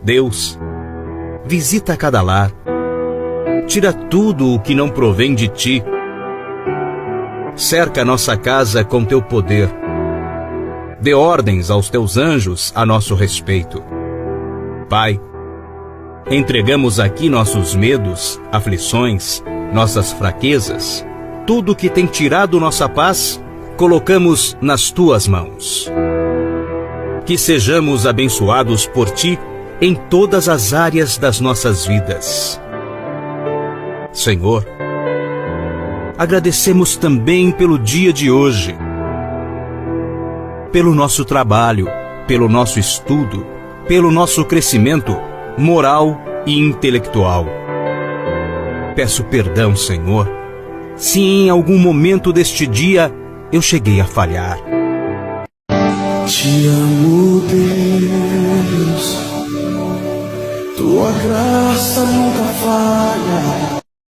Deus, visita cada lar, tira tudo o que não provém de ti, cerca nossa casa com teu poder, dê ordens aos teus anjos a nosso respeito. Pai, entregamos aqui nossos medos, aflições, nossas fraquezas, tudo que tem tirado nossa paz, colocamos nas tuas mãos. Que sejamos abençoados por ti em todas as áreas das nossas vidas. Senhor, agradecemos também pelo dia de hoje, pelo nosso trabalho, pelo nosso estudo, pelo nosso crescimento moral e intelectual. Peço perdão, Senhor, se em algum momento deste dia eu cheguei a falhar. Te amo, Deus, tua graça nunca falha.